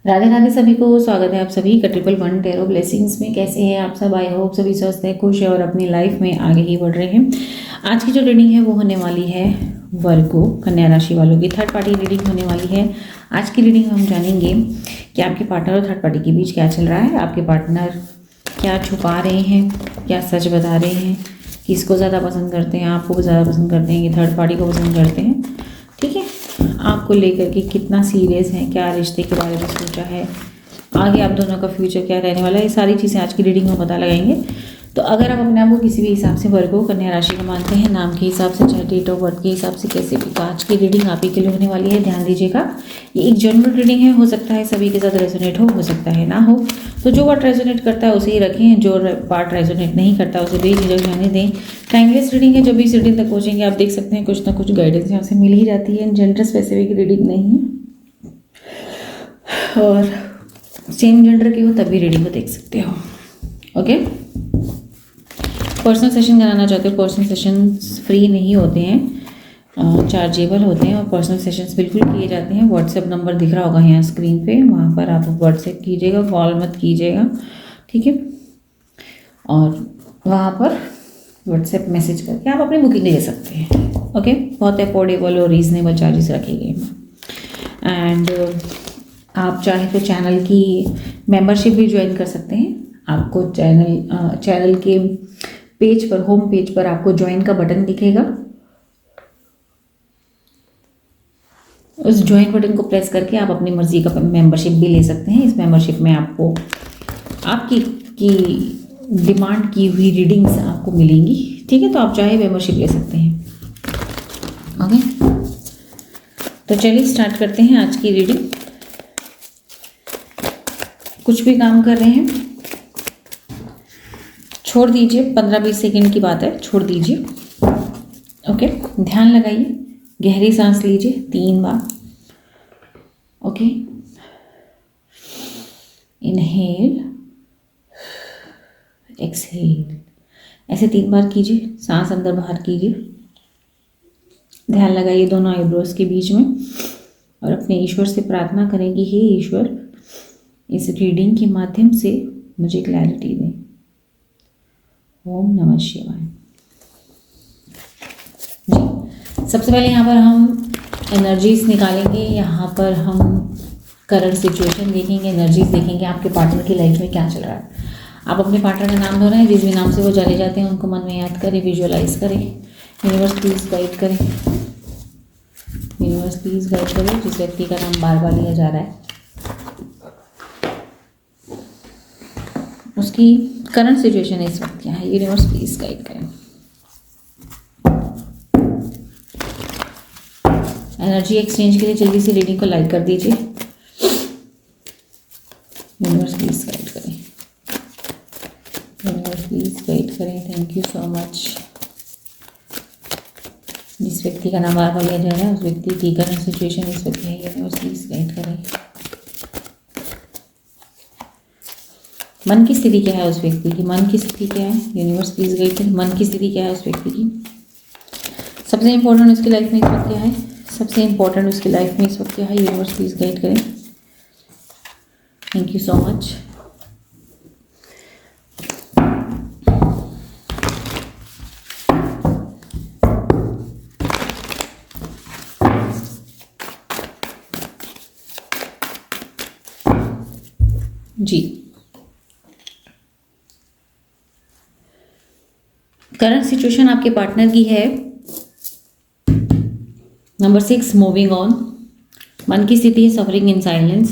राधे राधे सभी को स्वागत है आप सभी का 111 टेरो ब्लेसिंग्स में। कैसे हैं आप सब? आई होप सभी स्वस्थ है, खुश है और अपनी लाइफ में आगे ही बढ़ रहे हैं। आज की जो रीडिंग है वो होने वाली है वर्गो कन्या राशि वालों की थर्ड पार्टी रीडिंग होने वाली है। आज की रीडिंग में हम जानेंगे कि आपके पार्टनर और थर्ड पार्टी के बीच क्या चल रहा है, आपके पार्टनर क्या छुपा रहे हैं, क्या सच बता रहे हैं, किसको ज़्यादा पसंद करते हैं, आपको ज़्यादा पसंद करते हैं कि थर्ड पार्टी को पसंद करते हैं। ठीक है, आपको लेकर के कितना सीरियस है, क्या रिश्ते के बारे में सोचा है, आगे आप दोनों का फ्यूचर क्या रहने वाला है, ये सारी चीज़ें आज की रीडिंग में पता लगाएंगे। तो अगर आप अपने आप को किसी भी हिसाब से वर्गो कन्या राशि का मानते हैं, नाम के हिसाब से चाहे डेट ऑफ बर्थ के हिसाब से कैसे भी, तो आज की रीडिंग आप ही के लिए होने वाली है। ध्यान दीजिएगा, ये एक जनरल रीडिंग है, हो सकता है सभी के साथ रेजोनेट हो सकता है ना हो। तो जो पार्ट रेजोनेट करता है उसे ही रखें, जो पार्ट रेजोनेट नहीं करता उसे बेझिझक जाने दें। टाइमलेस रीडिंग है, जब भी इस रीडिंग तक पहुँचेंगे आप देख सकते हैं कुछ ना कुछ गाइडेंस यहाँ से मिल ही जाती है। जेंडर स्पेसिफिक रीडिंग नहीं है, और सेम जेंडर के हो तब भी रीडिंग को देख सकते हो। ओके, पर्सनल सेशन कराना चाहते हो, पर्सनल सेशंस फ्री नहीं होते हैं, चार्जेबल होते हैं और पर्सनल सेशंस बिल्कुल किए जाते हैं। व्हाट्सएप नंबर दिख रहा होगा यहाँ स्क्रीन पे, वहाँ पर आप व्हाट्सएप कीजिएगा, कॉल मत कीजिएगा, ठीक है। और वहाँ पर व्हाट्सएप मैसेज करके आप अपनी बुकिंग ले सकते हैं। ओके, बहुत अफोर्डेबल और रीजनेबल चार्जेस रखे गए हैं। एंड आप चाहे तो चैनल की मेंबरशिप भी ज्वाइन कर सकते हैं। आपको चैनल के पेज पर, होम पेज पर आपको ज्वाइन का बटन दिखेगा, उस ज्वाइन बटन को प्रेस करके आप अपनी मर्जी का मेंबरशिप भी ले सकते हैं। इस मेंबरशिप में आपको आपकी डिमांड की हुई रीडिंग्स आपको मिलेंगी, ठीक है। तो आप चाहे मेंबरशिप ले सकते हैं। ओके, तो चलिए स्टार्ट करते हैं आज की रीडिंग। कुछ भी काम कर रहे हैं छोड़ दीजिए, 15-20 सेकंड की बात है, छोड़ दीजिए। ओके, ध्यान लगाइए, गहरी सांस लीजिए 3 बार। ओके, इनहेल, एक्सहेल, ऐसे 3 बार कीजिए। सांस अंदर बाहर कीजिए, ध्यान लगाइए दोनों आईब्रोज के बीच में और अपने ईश्वर से प्रार्थना करें कि हे ईश्वर, इस रीडिंग के माध्यम से मुझे क्लैरिटी दें। ओम नमः शिवाय। जी, सबसे पहले यहाँ पर हम एनर्जीज निकालेंगे। यहाँ पर हम करंट सिचुएशन देखेंगे, एनर्जीज देखेंगे, आपके पार्टनर की लाइफ में क्या चल रहा है। आप अपने पार्टनर का नाम दोहराएं, जिस भी नाम से वो चले जाते हैं उनको मन में याद करें, विजुअलाइज करें। यूनिवर्स प्लीज गाइड करें, यूनिवर्स प्लीज गाइड करें जिस व्यक्ति का नाम बार बार लिया जा रहा है, उसकी करंट सिचुएशन इस वक्त क्या है। यूनिवर्स प्लीज गाइड करें। एनर्जी एक्सचेंज के लिए जल्दी से रीडिंग को लाइक कर दीजिए। यूनिवर्स प्लीज गाइड करें, यूनिवर्स प्लीज गाइड करें। Thank you so much. जिस व्यक्ति का नाम बार बार लिया जा रहा है उस व्यक्ति की करंट सिचुएशन इस वक्त है। यूनिवर्स प्लीज गाइड करें। मन की स्थिति क्या है उस व्यक्ति की, मन की स्थिति क्या है। यूनिवर्स प्लीज गाइड करें, मन की स्थिति क्या है उस व्यक्ति की। सबसे इंपॉर्टेंट उसकी लाइफ में इस वक्त क्या है, सबसे इंपॉर्टेंट उसकी लाइफ में इस वक्त क्या है। यूनिवर्स प्लीज गाइड करें। Thank you so much. जी, करंट सिचुएशन आपके पार्टनर की है। Number 6, moving on. मन की स्थिति है सफरिंग इन साइलेंस।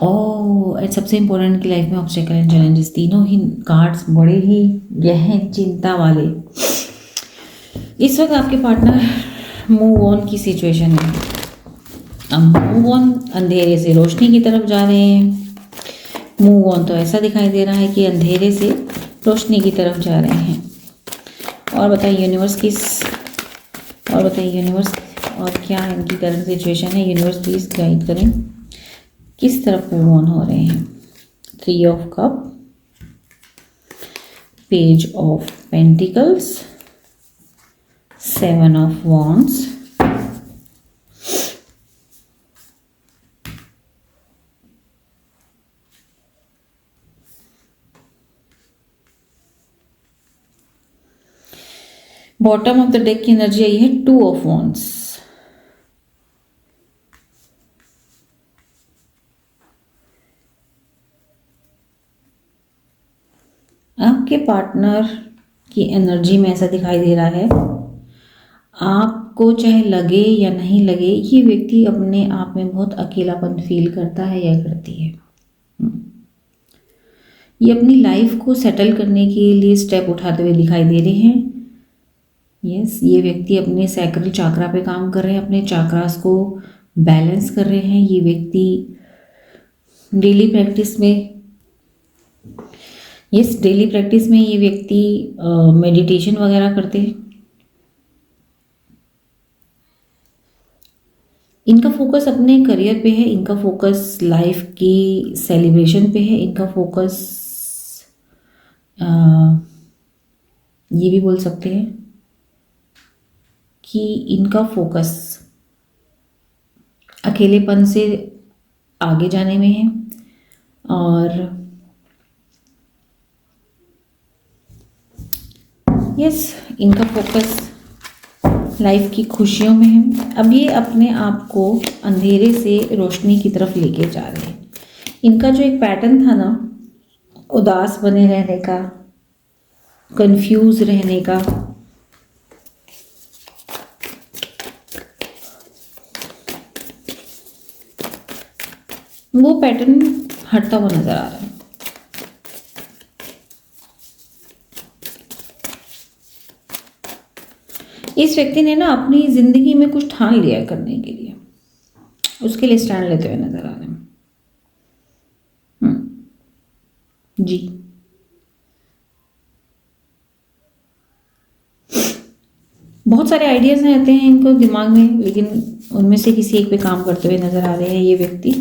और सबसे इंपॉर्टेंट की लाइफ में ऑब्स्टेकल एंड चैलेंजेस। तीनों ही कार्ड्स बड़े ही गहन चिंता वाले। इस वक्त आपके पार्टनर मूव ऑन की सिचुएशन है। अब मूव ऑन, अंधेरे से रोशनी की तरफ जा रहे हैं। मूव ऑन तो ऐसा दिखाई दे रहा है कि अंधेरे से रोशनी की तरफ जा रहे हैं। और बताइए यूनिवर्स और क्या इनकी करंट सिचुएशन है। यूनिवर्स प्लीज गाइड करें, किस तरफ मूव ऑन हो रहे हैं। 3 of cup, page of pentacles, 7 of wands, bottom of the deck की एनर्जी आई है 2 ऑफ वॉन्ड्स। आपके पार्टनर की एनर्जी में ऐसा दिखाई दे रहा है, आपको चाहे लगे या नहीं लगे, ये व्यक्ति अपने आप में बहुत अकेलापन फील करता है या करती है। ये अपनी लाइफ को सेटल करने के लिए स्टेप उठाते हुए दिखाई दे रहे हैं। यस, ये व्यक्ति अपने सैक्रल चाक्रा पे काम कर रहे हैं, अपने चाक्रास को बैलेंस कर रहे हैं। ये व्यक्ति डेली प्रैक्टिस में ये व्यक्ति मेडिटेशन वगैरह करते हैं। इनका फोकस अपने करियर पे है, इनका फोकस लाइफ की सेलिब्रेशन पे है, इनका फोकस ये भी बोल सकते हैं कि इनका फोकस अकेलेपन से आगे जाने में है और यस, इनका फोकस लाइफ की खुशियों में है। अब ये अपने आप को अंधेरे से रोशनी की तरफ लेके जा रहे हैं। इनका जो एक पैटर्न था ना, उदास बने रहने का, कंफ्यूज रहने का, वो पैटर्न हटता हुआ नजर आ रहा है। इस व्यक्ति ने ना अपनी जिंदगी में कुछ ठान लिया करने के लिए, उसके लिए स्टैंड लेते हुए नजर आ रहे हैं। जी, बहुत सारे आइडियाज रहते हैं इनको दिमाग में, लेकिन उनमें से किसी एक पे काम करते हुए नजर आ रहे हैं। ये व्यक्ति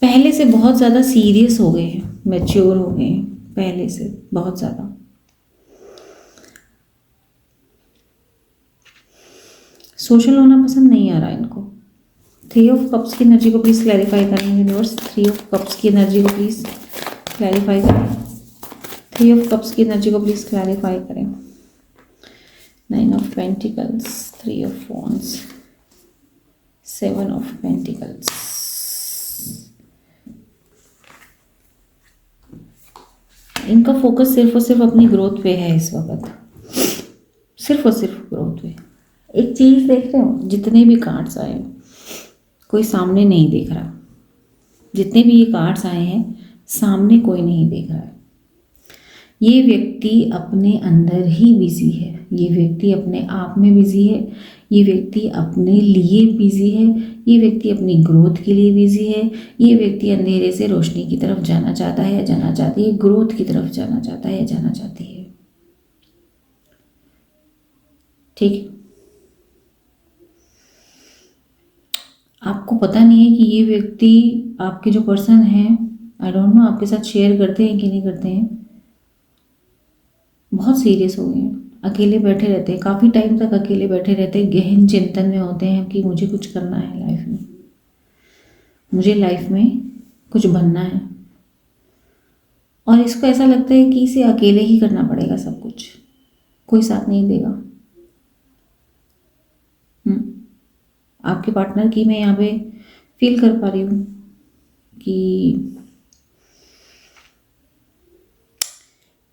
पहले से बहुत ज़्यादा सीरियस हो गए हैं, मैच्योर हो गए हैं पहले से बहुत ज़्यादा। सोशल होना पसंद नहीं आ रहा इनको। 3 ऑफ कप्स की एनर्जी को प्लीज क्लैरिफाई करें यूनिवर्स। 3 ऑफ कप्स की एनर्जी को प्लीज क्लैरिफाई करें। 3 ऑफ कप्स की एनर्जी को प्लीज क्लैरिफाई करें। 9 of pentacles, 3 of wands, 7 of pentacles. इनका फोकस सिर्फ और सिर्फ अपनी ग्रोथ पे है इस वक्त, सिर्फ और सिर्फ ग्रोथ पे। एक चीज देख रहे हो, जितने भी कार्ड्स आए कोई सामने नहीं देख रहा। जितने भी ये कार्ड्स आए हैं सामने कोई नहीं देख रहा है। ये व्यक्ति अपने अंदर ही बिजी है, ये व्यक्ति अपने आप में बिजी है, ये व्यक्ति अपने लिए बिजी है, ये व्यक्ति अपनी ग्रोथ के लिए बिजी है। ये व्यक्ति अंधेरे से रोशनी की तरफ जाना चाहता है या जाना चाहती है, ग्रोथ की तरफ जाना चाहता है या जाना चाहती है। ठीक, आपको पता नहीं है कि ये व्यक्ति, आपके जो पर्सन है, आई डोंट नो आपके साथ शेयर करते हैं कि नहीं करते हैं। बहुत सीरियस हो गए हैं, अकेले बैठे रहते हैं, काफ़ी टाइम तक अकेले बैठे रहते हैं, गहन चिंतन में होते हैं कि मुझे कुछ करना है लाइफ में, मुझे लाइफ में कुछ बनना है। और इसको ऐसा लगता है कि इसे अकेले ही करना पड़ेगा सब कुछ, कोई साथ नहीं देगा। आपके पार्टनर की मैं यहाँ पे फील कर पा रही हूँ कि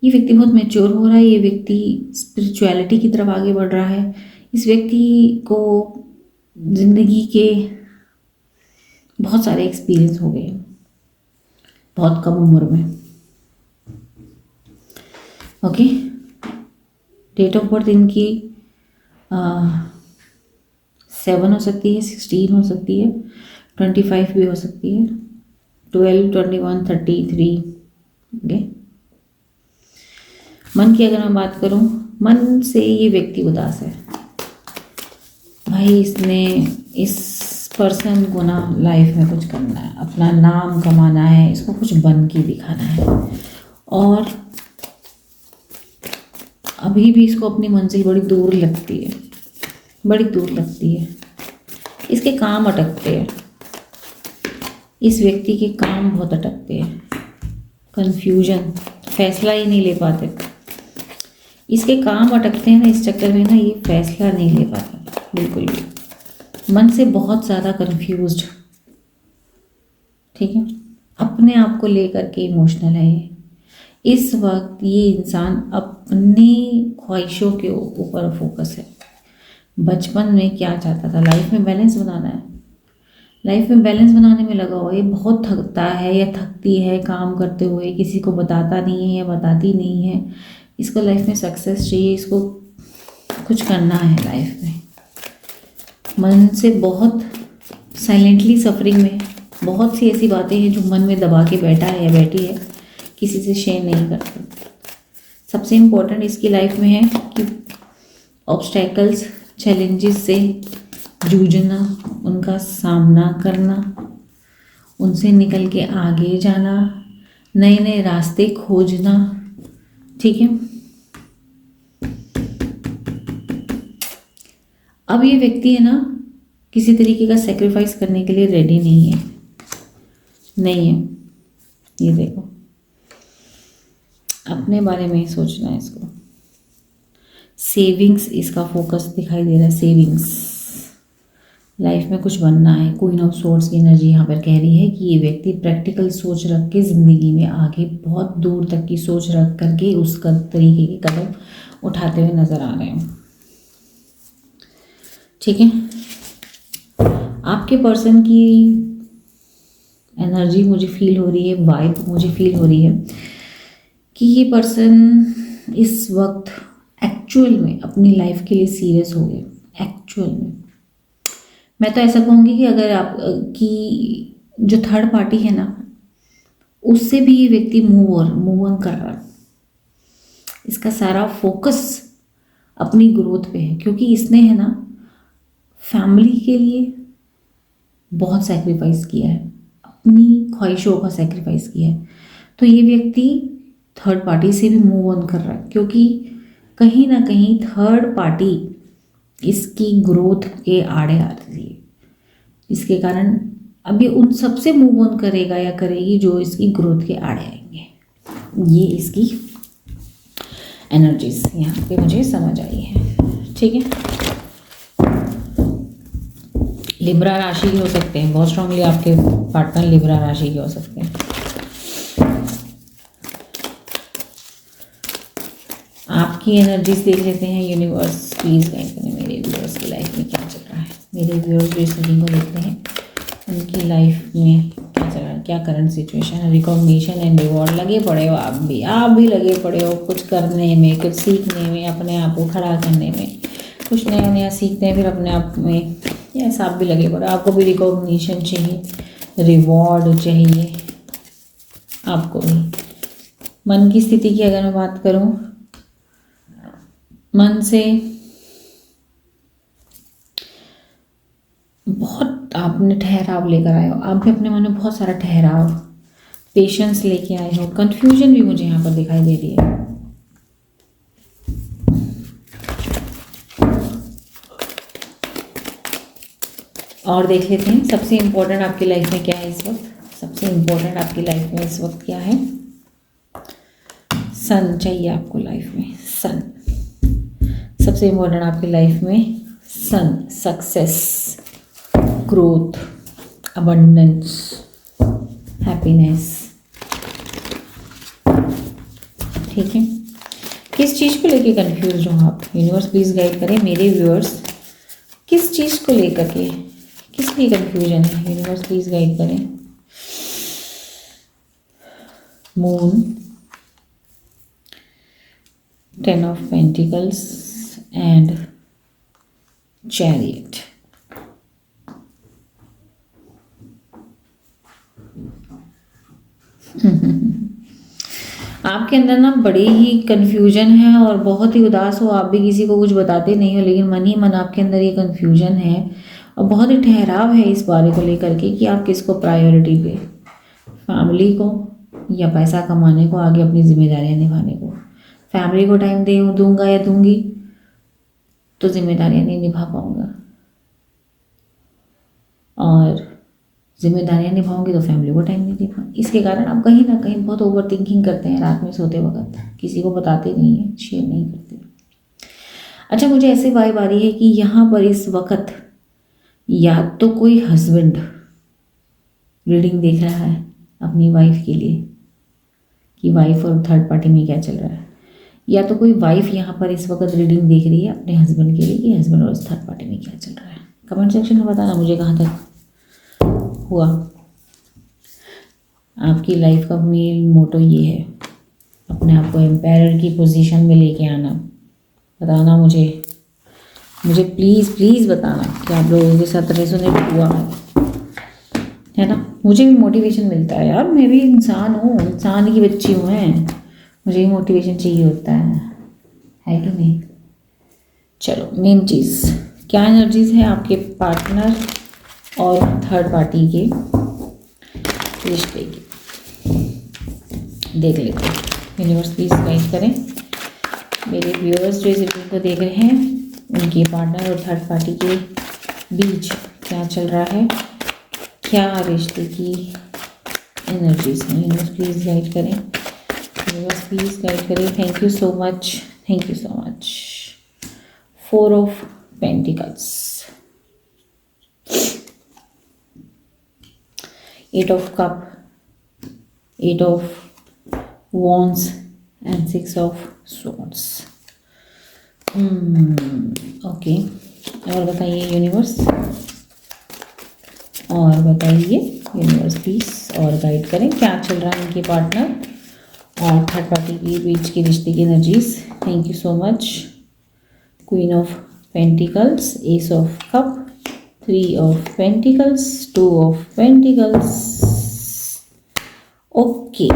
ये व्यक्ति बहुत मैच्योर हो रहा है, ये व्यक्ति स्पिरिचुअलिटी की तरफ आगे बढ़ रहा है। इस व्यक्ति को जिंदगी के बहुत सारे एक्सपीरियंस हो गए बहुत कम उम्र में। ओके, डेट ऑफ बर्थ इनकी 7 हो सकती है, 16 हो सकती है, 25 भी हो सकती है, 12, 21, 33। ओके, मन की अगर मैं बात करूं, मन से ये व्यक्ति उदास है भाई। इसने इस पर्सन को ना लाइफ में कुछ करना है, अपना नाम कमाना है, इसको कुछ बन के दिखाना है। और अभी भी इसको अपनी मंजिल बड़ी दूर लगती है, बड़ी दूर लगती है। इसके काम अटकते हैं, इस व्यक्ति के काम बहुत अटकते हैं। कंफ्यूजन, फैसला ही नहीं ले पाते। इसके काम अटकते हैं ना, इस चक्कर में ना ये फैसला नहीं ले पाता बिल्कुल भी। मन से बहुत ज़्यादा कंफ्यूज्ड, ठीक है, अपने आप को लेकर के इमोशनल है ये। इस वक्त ये इंसान अपनी ख्वाहिशों के ऊपर फोकस है। बचपन में क्या चाहता था, लाइफ में बैलेंस बनाना है, लाइफ में बैलेंस बनाने में लगा हुआ। ये बहुत थकता है या थकती है काम करते हुए, किसी को बताता नहीं है या बताती नहीं है। इसको लाइफ में सक्सेस चाहिए, इसको कुछ करना है लाइफ में। मन से बहुत साइलेंटली सफरिंग में, बहुत सी ऐसी बातें हैं जो मन में दबा के बैठा है या बैठी है, किसी से शेयर नहीं करते। सबसे इम्पोर्टेंट इसकी लाइफ में है कि ऑब्स्टैकल्स, चैलेंजेस से जूझना, उनका सामना करना, उनसे निकल के आगे जाना, नए नए रास्ते खोजना, ठीक है। अब ये व्यक्ति है ना, किसी तरीके का सेक्रीफाइस करने के लिए रेडी नहीं है, नहीं है। ये देखो, अपने बारे में सोचना है इसको। सेविंग्स इसका फोकस दिखाई दे रहा है, सेविंग्स, लाइफ में कुछ बनना है। क्वीन ऑफ सोर्ड्स की एनर्जी यहाँ पर कह रही है कि ये व्यक्ति प्रैक्टिकल सोच रख के ज़िंदगी में आगे बहुत दूर तक की सोच रख करके उस तरीके के कदम उठाते हुए नज़र आ रहे हैं, ठीक है। आपके पर्सन की एनर्जी मुझे फील हो रही है, वाइब मुझे फील हो रही है कि ये पर्सन इस वक्त एक्चुअल में अपनी लाइफ के लिए सीरियस हो गए। एक्चुअल में मैं तो ऐसा कहूँगी कि अगर आप की जो थर्ड पार्टी है ना, उससे भी ये व्यक्ति मूव ऑन कर रहा है। इसका सारा फोकस अपनी ग्रोथ पे है, क्योंकि इसने है ना फैमिली के लिए बहुत सैक्रिफाइस किया है, अपनी ख्वाहिशों का सैक्रिफाइस किया है। तो ये व्यक्ति थर्ड पार्टी से भी मूव ऑन कर रहा है, क्योंकि कहीं ना कहीं थर्ड पार्टी इसकी ग्रोथ के आड़े आ रही है, इसके कारण अब ये उन सबसे मूव ऑन करेगा या करेगी जो इसकी ग्रोथ के आड़े आएंगे। ये इसकी एनर्जीज यहाँ पे मुझे समझ आई है, ठीक है। लिब्रा राशि के हो सकते हैं, बहुत स्ट्रांगली आपके पार्टनर लिब्रा राशि के हो सकते हैं। आपकी एनर्जीज देख लेते हैं। यूनिवर्स प्लीज गाइड करें मेरे व्यूअर्स की लाइफ में क्या चल रहा है। मेरे व्यूअर्स जो इस रीडिंग को देखते हैं उनकी लाइफ में क्या चल रहा है, क्या करंट सिचुएशन है। रिकॉग्निशन एंड रिवॉर्ड, लगे पड़े हो आप भी लगे पड़े हो कुछ करने में, कुछ सीखने में, अपने आप को खड़ा करने में, कुछ नया नया सीखते हैं, फिर अपने आप में यस आप भी लगे पड़े। आपको भी रिकॉग्निशन चाहिए, रिवॉर्ड चाहिए आपको भी। मन की स्थिति की अगर मैं बात करूं, मन से बहुत आपने ठहराव लेकर आए हो, आप भी अपने मन में बहुत सारा ठहराव, पेशेंस लेके आए हो। कंफ्यूजन भी मुझे यहाँ पर दिखाई दे रही है। और देख लेते हैं सबसे इम्पोर्टेंट आपकी लाइफ में क्या है इस वक्त। सबसे इम्पोर्टेंट आपकी लाइफ में इस वक्त क्या है। सन चाहिए आपको लाइफ में, सन सबसे इम्पोर्टेंट आपकी लाइफ में। सन, सक्सेस, ग्रोथ, अबंडेंस, हैप्पीनेस, ठीक है। किस चीज़ को लेके कंफ्यूज हो आप, यूनिवर्स प्लीज गाइड करें मेरे व्यूअर्स। किस चीज़ को लेकर के, किस लिए कंफ्यूजन है, यूनिवर्स प्लीज गाइड करें। Moon, 10 of Pentacles and Chariot। आपके अंदर ना बड़ी ही कंफ्यूजन है और बहुत ही उदास हो आप भी, किसी को कुछ बताते नहीं हो, लेकिन मन ही मन आपके अंदर ये कंफ्यूजन है और बहुत ही ठहराव है इस बारे को लेकर के कि आप किसको प्रायोरिटी पे, फैमिली को या पैसा कमाने को, आगे अपनी जिम्मेदारियां निभाने को। फैमिली को टाइम दूंगा या दूंगी तो जिम्मेदारियां नहीं निभा पाऊंगा, और जिम्मेदारियां निभाऊंगी तो फैमिली को टाइम नहीं दे पाऊंगी। इसके कारण आप कहीं ना कहीं बहुत ओवर थिंकिंग करते हैं रात में सोते वक्त, किसी को बताते नहीं हैं, शेयर नहीं करते। अच्छा, मुझे ऐसे वाइब आ रही है कि यहाँ पर इस वक्त या तो कोई हस्बैंड रीडिंग देख रहा है अपनी वाइफ के लिए कि वाइफ और थर्ड पार्टी में क्या चल रहा है, या तो कोई वाइफ यहाँ पर इस वक्त रीडिंग देख रही है अपने हस्बैंड के लिए कि हस्बैंड और थर्ड पार्टी में क्या चल रहा है। कमेंट सेक्शन में बताना मुझे कहाँ तक हुआ। आपकी लाइफ का मेन मोटो ये है, अपने आप को एम्पायर की पोजीशन में लेके आना। बताना मुझे प्लीज़ प्लीज़ बताना कि आप लोगों के साथ रेजोनेट हुआ है ना। मुझे भी मोटिवेशन मिलता है यार, मैं भी इंसान हूँ, इंसान की बच्ची हूँ मैं, मुझे भी मोटिवेशन चाहिए होता है कि नहीं। चलो, मेन चीज़ क्या एनर्जीज है आपके पार्टनर और थर्ड पार्टी के रिश्ते की, देख लेते हैं। यूनिवर्स प्लीज गाइड करें मेरे व्यूअर्स जो इस वीडियो को देख रहे हैं, उनके पार्टनर और थर्ड पार्टी के बीच क्या चल रहा है, क्या रिश्ते की एनर्जीज हैं। यूनिवर्स प्लीज गाइड करें, यूनिवर्स प्लीज गाइड करें। Thank you so much, thank you so much. 4 of pentacles, 8 of cup, 8 of wands and 6 of swords। Okay, और बताइए यूनिवर्स, और बताइए यूनिवर्स प्लीज और गाइड करें क्या चल रहा है इनके पार्टनर और थर्ड पार्टी के बीच के रिश्ते की energies. Thank you so much. Queen of pentacles, S of cup, 3 of pentacles, 2 of pentacles. Okay,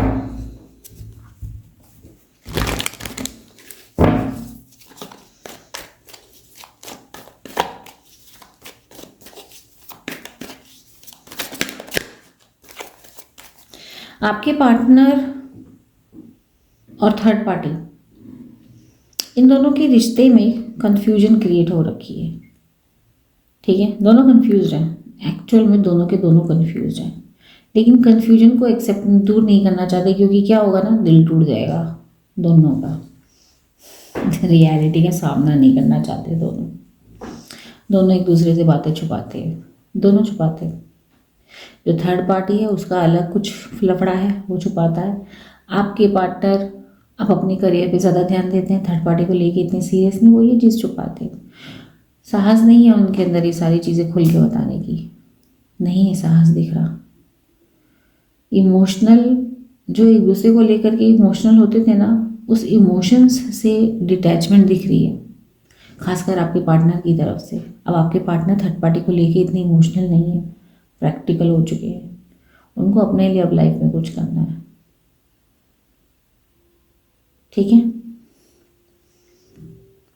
आपके पार्टनर और थर्ड पार्टी, इन दोनों के रिश्ते में कंफ्यूजन क्रिएट हो रखी है। ठीक है, दोनों कंफ्यूज हैं, एक्चुअल में दोनों के दोनों कंफ्यूज हैं, लेकिन कंफ्यूजन को एक्सेप्ट दूर नहीं करना चाहते, क्योंकि क्या होगा ना, दिल टूट जाएगा दोनों का। रियलिटी का सामना नहीं करना चाहते दोनों एक दूसरे से बातें छुपाते हैं, दोनों छुपाते हैं। जो थर्ड पार्टी है उसका अलग कुछ लफड़ा है, वो छुपाता है। आपके पार्टनर आप अपने करियर पे ज़्यादा ध्यान देते हैं, थर्ड पार्टी को लेके इतने सीरियस नहीं, वो ये चीज़ छुपाते हैं। साहस नहीं है उनके अंदर ये सारी चीज़ें खुल के बताने की, नहीं है साहस दिख रहा। इमोशनल, जो एक दूसरे को लेकर के इमोशनल होते थे ना, उस इमोशंस से डिटैचमेंट दिख रही है, खासकर आपके पार्टनर की तरफ से। अब आपके पार्टनर थर्ड पार्टी को लेके इतने इमोशनल नहीं है, प्रैक्टिकल हो चुके हैं। उनको अपने लिए अब लाइफ में कुछ करना है। ठीक है,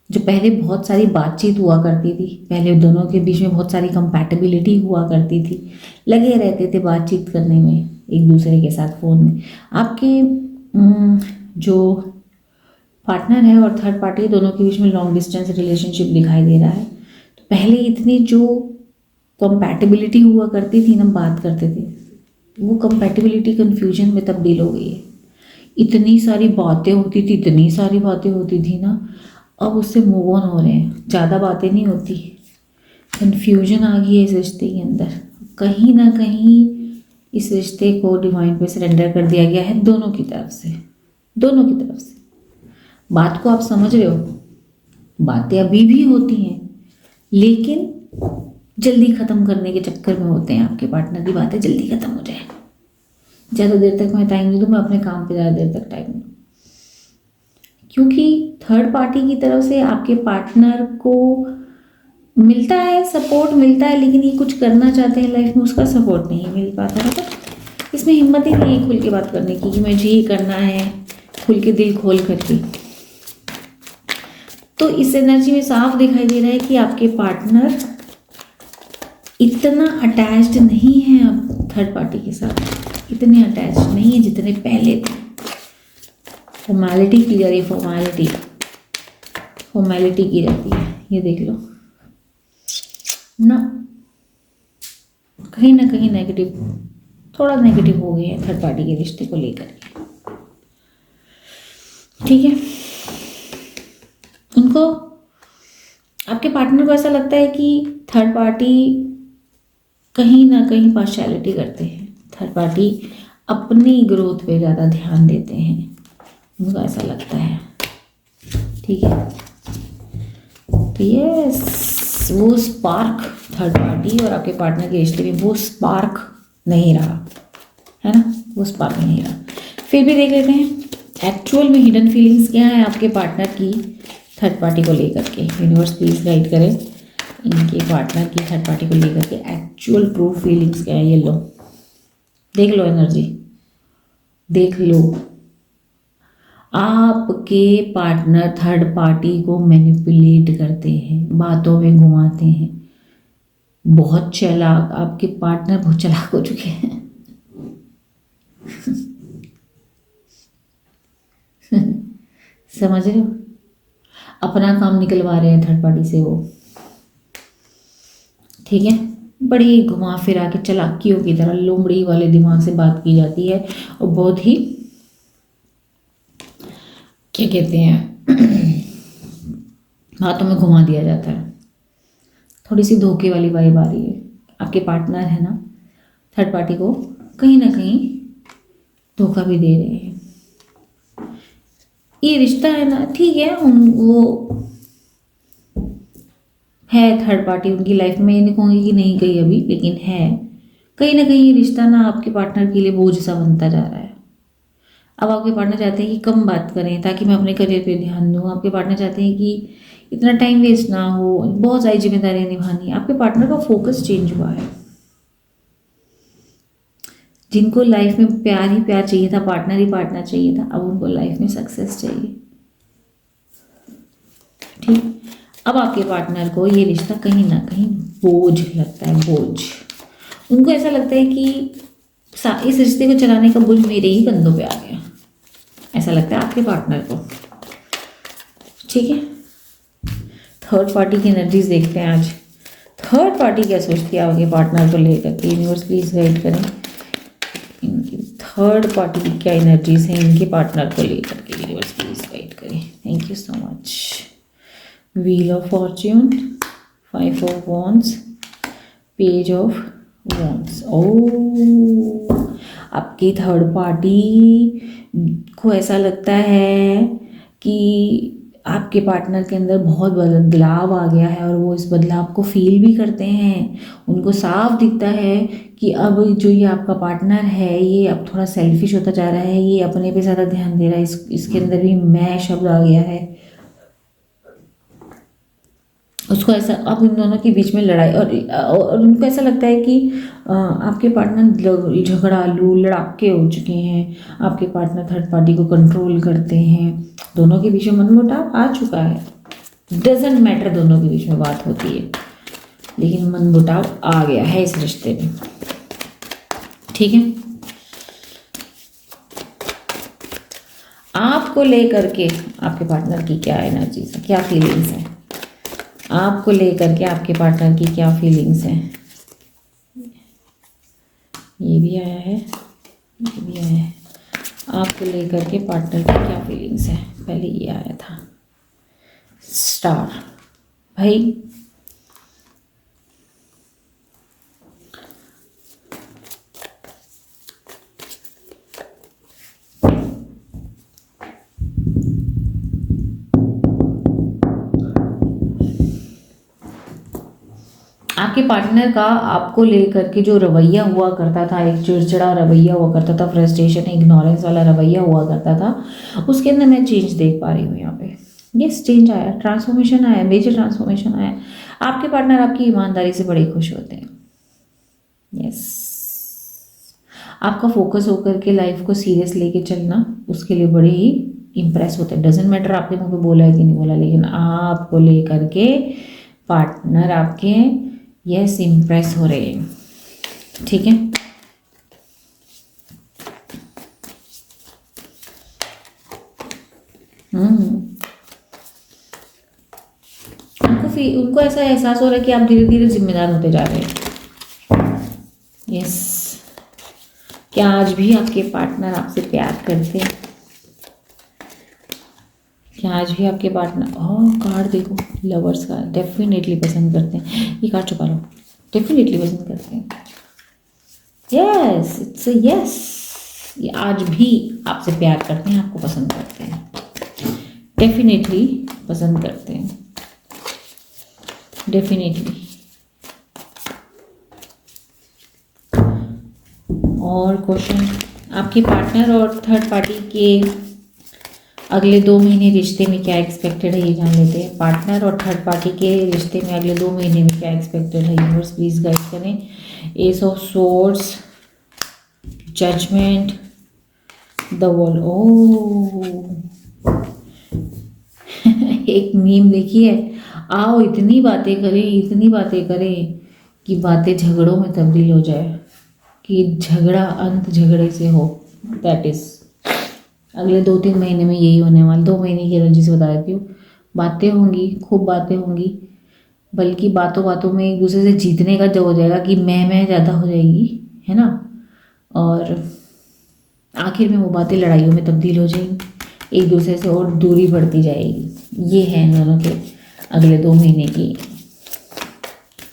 जो पहले बहुत सारी बातचीत हुआ करती थी, पहले दोनों के बीच में बहुत सारी कंपैटिबिलिटी हुआ करती थी, लगे रहते थे बातचीत करने में एक दूसरे के साथ फ़ोन में। आपके जो पार्टनर है और थर्ड पार्टी, दोनों के बीच में लॉन्ग डिस्टेंस रिलेशनशिप दिखाई दे रहा है। तो पहले इतनी जो कंपैटिबिलिटी हुआ करती थी ना, बात करते थे, वो कंपैटिबिलिटी कन्फ्यूजन में तब्दील हो गई है। इतनी सारी बातें होती थी, इतनी सारी बातें होती थी ना, अब उससे मूव ऑन हो रहे हैं, ज़्यादा बातें नहीं होती। कन्फ्यूजन आ गई है इस रिश्ते के अंदर, कहीं ना कहीं इस रिश्ते को डिवाइन पे सरेंडर कर दिया गया है, दोनों की तरफ से, दोनों की तरफ से। बात को आप समझ रहे हो, बातें अभी भी होती हैं, लेकिन जल्दी ख़त्म करने के चक्कर में होते हैं। आपके पार्टनर की बातें जल्दी ख़त्म हो जाए, ज़्यादा देर तक मैं टाइम नहीं दूँ, मैं अपने काम पे ज़्यादा देर तक टाइम दूँ, क्योंकि थर्ड पार्टी की तरफ से आपके पार्टनर को मिलता है, सपोर्ट मिलता है, लेकिन ये कुछ करना चाहते हैं लाइफ में, उसका सपोर्ट नहीं मिल पाता है। तो इसमें हिम्मत ही नहीं है खुल के बात करने की कि मुझे ये करना है, खुल के दिल खोल करके। तो इस एनर्जी में साफ दिखाई दे रहा है कि आपके पार्टनर इतना अटैच्ड नहीं है अब थर्ड पार्टी के साथ, इतने अटैच्ड नहीं है जितने पहले थे। फॉर्मेलिटी की जा रही, फॉर्मेलिटी की जाती है, ये देख लो ना। कहीं ना कहीं नेगेटिव, थोड़ा नेगेटिव हो गए हैं थर्ड पार्टी के रिश्ते को लेकर। ठीक है, उनको आपके पार्टनर को ऐसा लगता है कि थर्ड पार्टी कहीं ना कहीं पार्शियलिटी करते हैं, थर्ड पार्टी अपनी ग्रोथ पे ज़्यादा ध्यान देते हैं, उनको ऐसा लगता है। ठीक है, तो यस, वो स्पार्क थर्ड पार्टी और आपके पार्टनर के रिश्ते में वो स्पार्क नहीं रहा, है ना, वो स्पार्क नहीं रहा। फिर भी देख लेते हैं एक्चुअल में हिडन फीलिंग्स क्या है आपके पार्टनर की थर्ड पार्टी को लेकर के। यूनिवर्स प्लीज गाइड करें इनके पार्टनर की थर्ड पार्टी को लेकर के एक्चुअल ट्रू फीलिंग्स क्या है। ये लो, देख लो एनर्जी, देख लो। आपके पार्टनर थर्ड पार्टी को मैनिपुलेट करते हैं, बातों में घुमाते हैं, बहुत चालाक, आपके पार्टनर बहुत चालाक हो चुके हैं। समझ रहे हो, अपना काम निकलवा रहे हैं थर्ड पार्टी से वो। ठीक है, बड़ी घुमा फिरा के चालाकियों की तरह लोमड़ी वाले दिमाग से बात की जाती है और बहुत ही क्या कहते हैं बातों में घुमा दिया जाता है। थोड़ी सी धोखे वाली वाइब आ रही है। आपके पार्टनर है ना थर्ड पार्टी को कहीं ना कहीं धोखा भी दे रहे हैं। ये रिश्ता है ना, ठीक है, वो है थर्ड पार्टी उनकी लाइफ में, ये नहीं कहूँगी कि नहीं गई अभी, लेकिन है कहीं ना कहीं ये रिश्ता ना आपके पार्टनर के लिए बोझ सा बनता जा रहा है। अब आपके पार्टनर चाहते हैं कि कम बात करें ताकि मैं अपने करियर पे ध्यान दूँ। आपके पार्टनर चाहते हैं कि इतना टाइम वेस्ट ना हो, बहुत सारी जिम्मेदारियां निभानी। आपके पार्टनर का फोकस चेंज हुआ है। जिनको लाइफ में प्यार ही प्यार चाहिए था, पार्टनर ही पार्टनर चाहिए था, अब उनको लाइफ में सक्सेस चाहिए। ठीक, अब आपके पार्टनर को ये रिश्ता कहीं ना कहीं बोझ लगता है, बोझ। उनको ऐसा लगता है कि इस रिश्ते को चलाने का बोझ मेरे ही कंधों पे आ गया, ऐसा लगता है आपके पार्टनर को। ठीक है, थर्ड पार्टी की एनर्जीज देखते हैं आज। थर्ड पार्टी क्या सोचती है आपके पार्टनर को लेकर के। यूनिवर्स प्लीज गाइड करें इनकी थर्ड पार्टी की क्या एनर्जीज हैं इनके पार्टनर को लेकर के। यूनिवर्स प्लीज गाइड करें। Thank you so much. Wheel of fortune, 5 of wands, page of wands. ओ, आपकी थर्ड पार्टी को ऐसा लगता है कि आपके पार्टनर के अंदर बहुत बदलाव आ गया है और वो इस बदलाव को फील भी करते हैं। उनको साफ दिखता है कि अब जो ये आपका पार्टनर है ये अब थोड़ा सेल्फिश होता जा रहा है, ये अपने पे ज़्यादा ध्यान दे रहा है, इसके अंदर भी मैं शब्द आ गया है। उसको ऐसा, अब इन दोनों के बीच में लड़ाई और उनको ऐसा लगता है कि आपके पार्टनर झगड़ालू लड़ाके हो चुके हैं। आपके पार्टनर थर्ड पार्टी को कंट्रोल करते हैं। दोनों के बीच में मनमुटाव आ चुका है। डजेंट मैटर दोनों के बीच में बात होती है, लेकिन मनमुटाव आ गया है इस रिश्ते में। ठीक है, आपको लेकर के आपके पार्टनर की क्या एनर्जीज है, क्या फीलिंग्स है, आपको लेकर के आपके पार्टनर की क्या फीलिंग्स हैं। ये भी आया है, ये भी आया है। आपको लेकर के पार्टनर की क्या फीलिंग्स है। पहले ये आया था स्टार। भाई आपके पार्टनर का आपको लेकर के जो रवैया हुआ करता था, एक चिड़चिड़ा रवैया हुआ करता था, फ्रस्ट्रेशन इग्नोरेंस वाला रवैया हुआ करता था, उसके अंदर मैं चेंज देख पा रही हूँ यहाँ पे। यस, चेंज आया, ट्रांसफॉर्मेशन आया, मेजर ट्रांसफॉर्मेशन आया। आपके पार्टनर आपकी ईमानदारी से बड़े खुश होते हैं। यस, आपका फोकस होकर के लाइफ को सीरियस लेके चलना उसके लिए बड़े ही इम्प्रेस होते हैं। डजेंट मैटर आपके मुंह पे बोला है कि नहीं बोला, लेकिन आपको लेकर के पार्टनर आपके यस इम्प्रेस हो रहे हैं। ठीक है, उनको ऐसा एहसास हो रहा है कि आप धीरे धीरे जिम्मेदार होते जा रहे हैं। यस, क्या आज भी आपके पार्टनर आपसे प्यार करते हैं? क्या आज भी आपके पार्टनर, ओह कार्ड देखो लवर्स का, डेफिनेटली पसंद करते हैं। ये कार्ड छुपा लो, डेफिनेटली पसंद करते हैं। Yes, it's a yes. ये आज भी आपसे प्यार करते हैं, आपको पसंद करते हैं, डेफिनेटली पसंद करते हैं, डेफिनेटली। और क्वेश्चन, आपके पार्टनर और थर्ड पार्टी के अगले 2 महीने रिश्ते में क्या एक्सपेक्टेड है, ये जान लेते हैं। पार्टनर और थर्ड पार्टी के रिश्ते में अगले 2 महीने में क्या एक्सपेक्टेड है, यूनिवर्स प्लीज गाइड करें। Ace of swords, judgement, the world. ओह एक मीम देखिए, आओ इतनी बातें करें, इतनी बातें करें कि बातें झगड़ों में तब्दील हो जाए, कि झगड़ा अंत झगड़े से हो। दैट इज अगले 2-3 महीने में यही होने वाला। 2 महीने की एनर्जी से बता देती हूँ। बातें होंगी, खूब बातें होंगी, बल्कि बातों बातों में एक दूसरे से जीतने का जो हो जाएगा कि मैं ज़्यादा हो जाएगी, है ना। और आखिर में वो बातें लड़ाइयों में तब्दील हो जाएंगी, एक दूसरे से और दूरी बढ़ती जाएगी। ये है इन दोनों के अगले 2 महीने की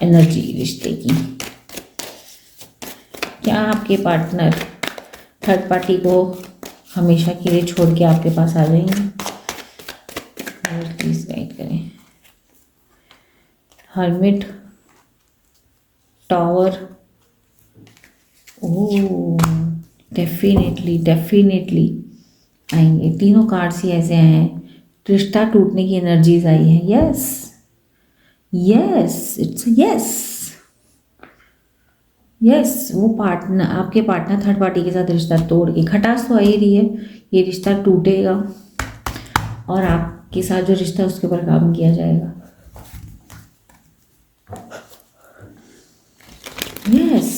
एनर्जी रिश्ते की। क्या आपके पार्टनर थर्ड पार्टी को हमेशा के लिए छोड़ के आपके पास आ जाएंगे, प्लीज गाइड करें। Hermit, tower, oh definitely definitely आएंगे। तीनों कार्ड्स ही ऐसे आए हैं, रिश्ता टूटने की एनर्जीज आई है। Yes yes, it's yes yes. वो पार्टनर, आपके पार्टनर थर्ड पार्टी के साथ रिश्ता तोड़ के, खटास तो आ ही रही है, ये रिश्ता टूटेगा और आपके साथ जो रिश्ता है उसके ऊपर काम किया जाएगा। यस,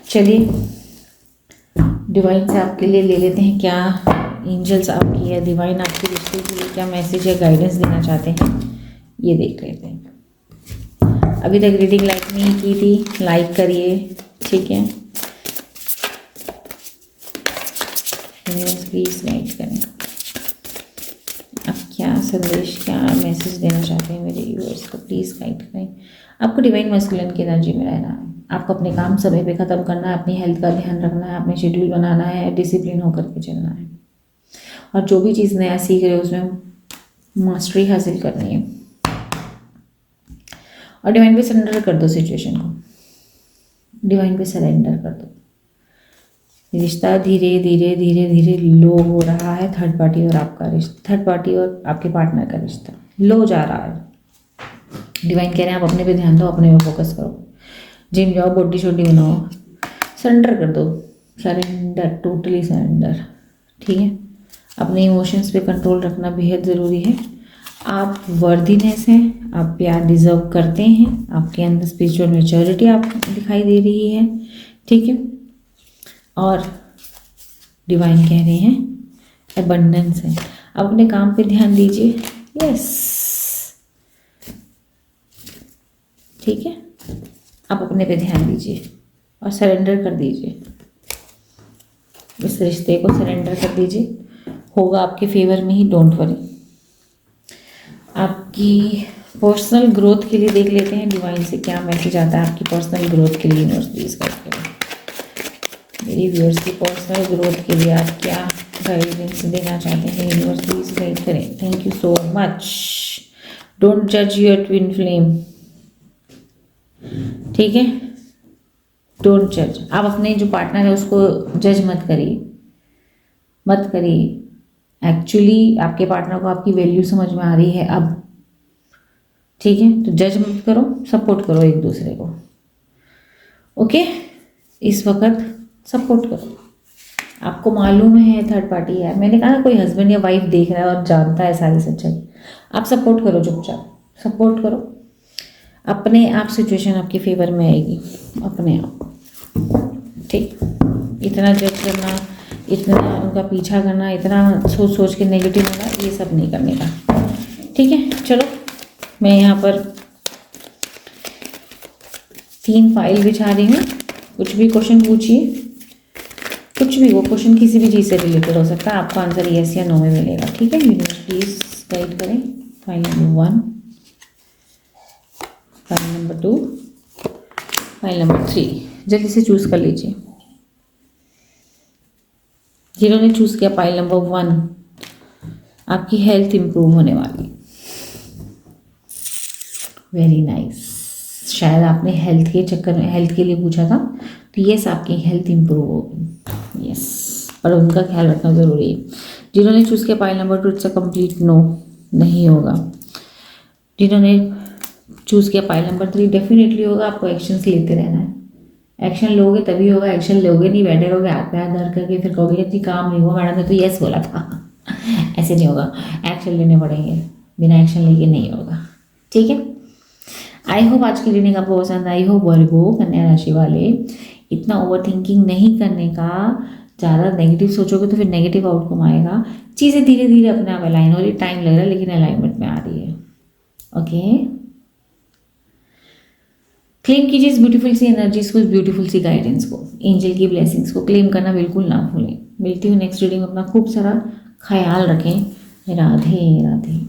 चलिए डिवाइन से आपके लिए ले लेते हैं क्या एंजल्स आपकी है, डिवाइन आपके रिश्ते के लिए क्या मैसेज या गाइडेंस देना चाहते हैं, ये देख लेते हैं। अभी तक रीडिंग लाइक नहीं की थी, लाइक करिए, ठीक है। प्लीज गाइड करें, आप क्या संदेश, क्या मैसेज देना चाहते हैं मेरे व्यूअर्स को, प्लीज़ गाइड करें। आपको डिवाइन मैस्कुलिन की एनर्जी में रहना है, आपको अपने काम समय पे ख़त्म करना है, अपनी हेल्थ का ध्यान रखना है, अपने शेड्यूल बनाना है, डिसिप्लिन होकर के चलना है, और जो भी चीज़ नया सीख रहे हो उसमें मास्टरी हासिल करनी है। और डिवाइन पे सरेंडर कर दो सिचुएशन को, डिवाइन पे सरेंडर कर दो। रिश्ता धीरे धीरे धीरे धीरे लो हो रहा है, थर्ड पार्टी और आपका रिश्ता, थर्ड पार्टी और आपके पार्टनर का रिश्ता लो जा रहा है। डिवाइन कह रहे हैं आप अपने पे ध्यान दो, अपने पे फोकस करो, जिम जाओ, बॉडी शॉडी बनाओ, सरेंडर कर दो, सरेंडर, टोटली सरेंडर, ठीक है। अपने इमोशंस पे कंट्रोल रखना बेहद ज़रूरी है। आप वर्दीनेस हैं, आप प्यार डिजर्व करते हैं, आपके अंदर स्पिरिचुअल मैच्योरिटी आप दिखाई दे रही है, ठीक है। और डिवाइन कह रहे हैं एबंडेंस है, आप अपने काम पे ध्यान दीजिए। यस, ठीक है, आप अपने पे ध्यान दीजिए और सरेंडर कर दीजिए, इस रिश्ते को सरेंडर कर दीजिए, होगा आपके फेवर में ही, डोंट वरी। आपकी पर्सनल ग्रोथ के लिए देख लेते हैं डिवाइन से क्या मैसेज आता है आपकी पर्सनल ग्रोथ के लिए। यूनिवर्स प्लीज गाइड करें मेरी व्यूअर्स की पर्सनल ग्रोथ के लिए, आप क्या गाइडेंस देना चाहते हैं, यूनिवर्स प्लीज गाइड करें। Thank you so much. Don't जज योर ट्विन फ्लेम, ठीक है, डोंट जज। आप अपने जो पार्टनर है उसको जज मत करिए, मत करिए। एक्चुअली आपके पार्टनर को आपकी वैल्यू समझ में आ रही है अब, ठीक है, तो जज मत करो, सपोर्ट करो एक दूसरे को, ओके। इस वक्त सपोर्ट करो, आपको मालूम है थर्ड पार्टी है, मैंने कहा ना कोई हस्बैंड या वाइफ देख रहा है और जानता है सारी सच्चाई, आप सपोर्ट करो, चुपचाप सपोर्ट करो, अपने आप सिचुएशन आपके फेवर में आएगी, अपने आप, ठीक। इतना जज करना, इतना उनका पीछा करना, इतना सोच सोच के नेगेटिव होना, ये सब नहीं करने का, ठीक है। चलो मैं यहाँ पर 3 फाइल बिछा रही हूँ, कुछ भी क्वेश्चन पूछिए, कुछ भी वो क्वेश्चन किसी भी चीज़ से रिलेटेड हो सकता है, आपका आंसर यस या नो में मिलेगा। ठीक है, यूनिवर्स प्लीज गाइड करें। File number 1, file number 2, file number 3, जल्दी से चूज कर लीजिए। जिन्होंने चूज किया फाइल नंबर 1, आपकी हेल्थ इंप्रूव होने वाली। Very nice. शायद आपने हेल्थ के चक्कर में हेल्थ के लिए पूछा था, तो यस आपकी हेल्थ इंप्रूव होगी। यस, पर उनका ख्याल रखना ज़रूरी है। जिन्होंने चूज़ किया file number 2, it's a complete no, नहीं होगा। जिन्होंने चूज़ किया फाइल नंबर 3, डेफिनेटली होगा। आपको एक्शंस लेते रहना है। एक्शन लोगे तभी होगा, एक्शन लोगे नहीं, बैठे रहोगे हाथ पे हाथ धर करके, फिर कहोगे कि काम नहीं हुआ, मैडम ने तो यस बोला था। ऐसे नहीं होगा, एक्शन लेने पड़ेंगे, बिना एक्शन लेके नहीं होगा। ठीक है, आई होप आज की रीडिंग आपको पसंद आई हो। वर्गो कन्या राशि वाले, इतना ओवर थिंकिंग नहीं करने का। ज़्यादा नेगेटिव सोचोगे तो फिर नेगेटिव आउटकम आएगा। चीज़ें धीरे धीरे अपने आप अलाइन हो रही, टाइम लग रहा है लेकिन अलाइनमेंट में आ रही है। ओके, क्लेम कीजिए इस ब्यूटीफुल सी एनर्जीज को, इस ब्यूटीफुल सी गाइडेंस को, एंजल की ब्लेसिंग्स को क्लेम करना बिल्कुल ना भूलें। मिलती हूँ नेक्स्ट रीडिंग में। अपना खूब सारा ख्याल रखें। राधे राधे।